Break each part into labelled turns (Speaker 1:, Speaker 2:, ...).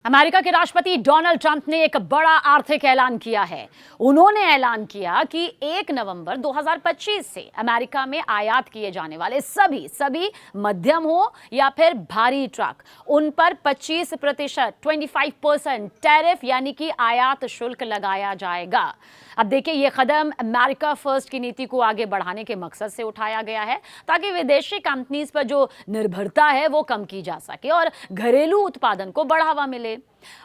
Speaker 1: America के राष्ट्रपति Donald Trump ने एक बड़ा आर्थिक ऐलान किया है। उन्होंने ऐलान किया कि 1 नवंबर 2025 से अमेरिका में आयात किए जाने वाले सभी मध्यम हो या फिर भारी ट्रक, उन पर 25% टैरिफ यानी कि आयात शुल्क लगाया जाएगा। अब देखिए, यह कदम अमेरिका फर्स्ट की नीति को आगे बढ़ाने के मकसद से उठाया गया है ताकि विदेशी कंपनीज पर जो निर्भरता है वो कम की जा सके और घरेलू उत्पादन को बढ़ावा मिले।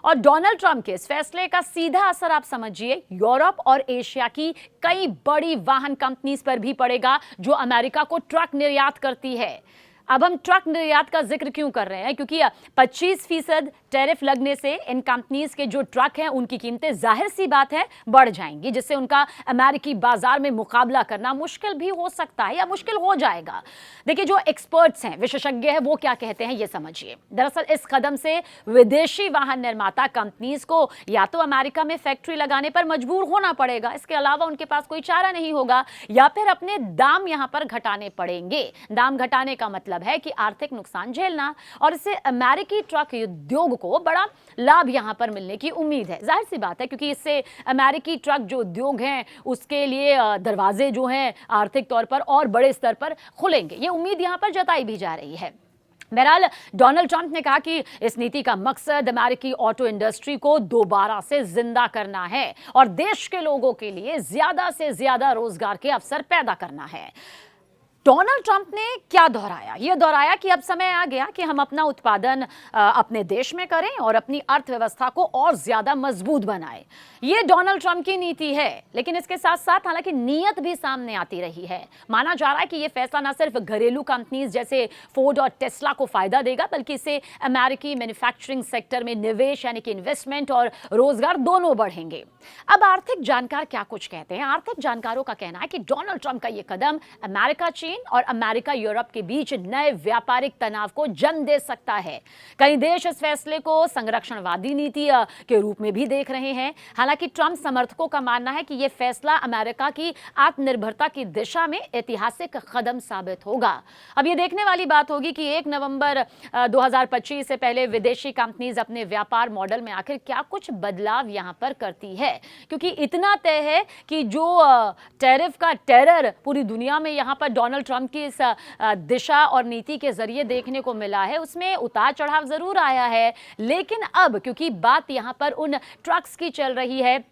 Speaker 1: और डोनाल्ड ट्रंप के इस फैसले का सीधा असर आप समझिए यूरोप और एशिया की कई बड़ी वाहन कंपनीज पर भी पड़ेगा जो अमेरिका को ट्रक निर्यात करती है। अब हम ट्रक निर्यात का जिक्र क्यों कर रहे हैं? क्योंकि 25% टैरिफ लगने से इन कंपनीज के जो ट्रक हैं उनकी कीमतें जाहिर सी बात है बढ़ जाएंगी, जिससे उनका अमेरिकी बाजार में मुकाबला करना मुश्किल भी हो सकता है या मुश्किल हो जाएगा। देखिए, जो एक्सपर्ट्स हैं, विशेषज्ञ हैं, वो क्या कहते हैं ये समझिए। दरअसल इस कदम से विदेशी वाहन निर्माता कंपनीज को या तो अमेरिका में फैक्ट्री लगाने पर मजबूर होना पड़ेगा, इसके अलावा उनके पास कोई चारा नहीं होगा, या फिर अपने दाम यहां पर घटाने पड़ेंगे। दाम घटाने का मतलब है कि आर्थिक नुकसान झेलना, और इससे अमेरिकी ट्रक उद्योग को बड़ा लाभ यहां पर मिलने की उम्मीद है। जाहिर सी बात है, क्योंकि इससे अमेरिकी ट्रक जो उद्योग हैं उसके लिए दरवाजे जो हैं आर्थिक तौर पर और बड़े स्तर पर खुलेंगे। ये उम्मीद यहां पर जताई भी जा रही है। बहरहाल डोनाल्ड ट्रंप ने कहा कि इस नीति का मकसद अमेरिकी ऑटो इंडस्ट्री को दोबारा से जिंदा करना है और देश के लोगों के लिए ज्यादा से ज्यादा रोजगार के अवसर पैदा करना है। डोनाल्ड ट्रंप ने क्या दोहराया? यह दोहराया कि अब समय आ गया कि हम अपना उत्पादन अपने देश में करें और अपनी अर्थव्यवस्था को और ज्यादा मजबूत बनाएं। यह डोनाल्ड ट्रंप की नीति है, लेकिन इसके साथ साथ हालांकि नीयत भी सामने आती रही है। माना जा रहा है कि यह फैसला न सिर्फ घरेलू कंपनीज जैसे फोर्ड और टेस्ला को फायदा देगा, बल्कि इससे अमेरिकी मैन्युफैक्चरिंग सेक्टर में निवेश यानी कि इन्वेस्टमेंट और रोजगार दोनों बढ़ेंगे। अब आर्थिक जानकार क्या कुछ कहते हैं? आर्थिक जानकारों का कहना है कि डोनाल्ड ट्रंप का यह कदम अमेरिका और अमेरिका यूरोप के बीच नए व्यापारिक तनाव को जन्म दे सकता है। कई देश इस फैसले को संरक्षणवादी नीति के रूप में भी देख रहे हैं। हालांकि ट्रंप समर्थकों का मानना है कि यह फैसला अमेरिका की आत्मनिर्भरता की दिशा में ऐतिहासिक कदम साबित होगा। अब यह देखने वाली बात होगी कि 1 नवंबर 2025 से पहले विदेशी कंपनीज अपने व्यापार मॉडल में आखिर क्या कुछ बदलाव यहां पर करती है, क्योंकि इतना तय है कि जो टैरिफ का टेरर पूरी दुनिया में यहां पर डोनाल्ड ट्रंप की इस दिशा और नीति के जरिए देखने को मिला है, उसमें उतार चढ़ाव जरूर आया है। लेकिन अब क्योंकि बात यहां पर उन ट्रक्स की चल रही है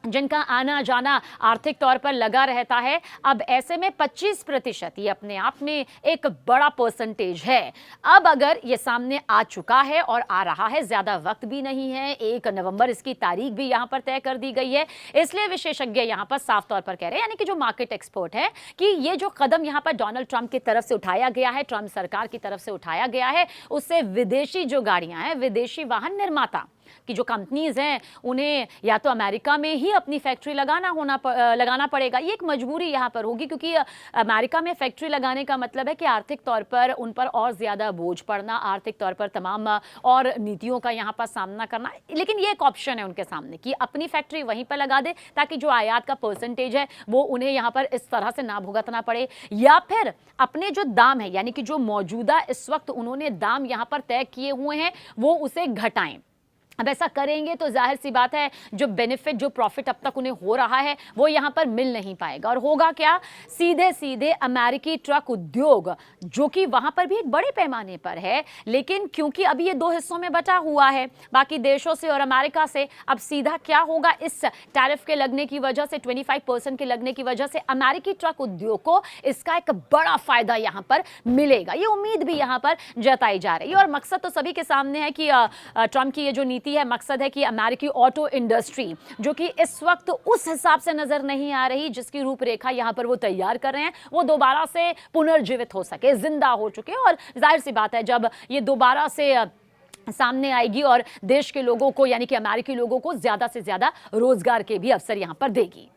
Speaker 1: जिनका आना जाना आर्थिक तौर पर लगा रहता है, अब ऐसे में 25% ये अपने आप में एक बड़ा परसेंटेज है। अब अगर ये सामने आ चुका है और आ रहा है, ज्यादा वक्त भी नहीं है, 1 नवंबर इसकी तारीख भी यहां पर तय कर दी गई है। इसलिए विशेषज्ञ यहां पर साफ तौर पर कह रहे हैं, यानी कि जो मार्केट एक्सपर्ट है, कि ये जो कदम यहां पर डोनाल्ड ट्रंप की तरफ से उठाया गया है, ट्रंप सरकार की तरफ से उठाया गया है, उससे विदेशी जो गाड़ियां हैं, विदेशी वाहन निर्माता कि जो कंपनीज हैं उन्हें या तो अमेरिका में ही अपनी फैक्ट्री लगाना पड़ेगा। ये एक मजबूरी यहाँ पर होगी, क्योंकि अमेरिका में फैक्ट्री लगाने का मतलब है कि आर्थिक तौर पर उन पर और ज़्यादा बोझ पड़ना, आर्थिक तौर पर तमाम और नीतियों का यहाँ पर सामना करना। लेकिन ये एक ऑप्शन है उनके सामने कि अपनी फैक्ट्री वहीं पर लगा दे ताकि जो आयात का परसेंटेज है वो उन्हें यहाँ पर इस तरह से ना भुगतना पड़े, या फिर अपने जो दाम है यानी कि जो मौजूदा इस वक्त उन्होंने दाम यहाँ पर तय किए हुए हैं वो उसे घटाएं। अब ऐसा करेंगे तो जाहिर सी बात है जो बेनिफिट, जो प्रॉफिट अब तक उन्हें हो रहा है वो यहाँ पर मिल नहीं पाएगा। और होगा क्या? सीधे सीधे अमेरिकी ट्रक उद्योग, जो कि वहाँ पर भी एक बड़े पैमाने पर है, लेकिन क्योंकि अभी ये 2 हिस्सों में बटा हुआ है बाकी देशों से और अमेरिका से, अब सीधा क्या होगा, इस टैरिफ के लगने की वजह से, 25% के लगने की वजह से अमेरिकी ट्रक उद्योग को इसका एक बड़ा फायदा यहाँ पर मिलेगा। ये उम्मीद भी यहाँ पर जताई जा रही है। और मकसद तो सभी के सामने है कि ट्रंप की ये जो है, मकसद है कि अमेरिकी ऑटो इंडस्ट्री, जो कि इस वक्त उस हिसाब से नजर नहीं आ रही जिसकी रूपरेखा यहां पर वो तैयार कर रहे हैं, वो दोबारा से पुनर्जीवित हो सके, जिंदा हो चुके। और जाहिर सी बात है जब ये दोबारा से सामने आएगी और देश के लोगों को यानी कि अमेरिकी लोगों को ज्यादा से ज्यादा रोजगार के भी अवसर यहां पर देगी।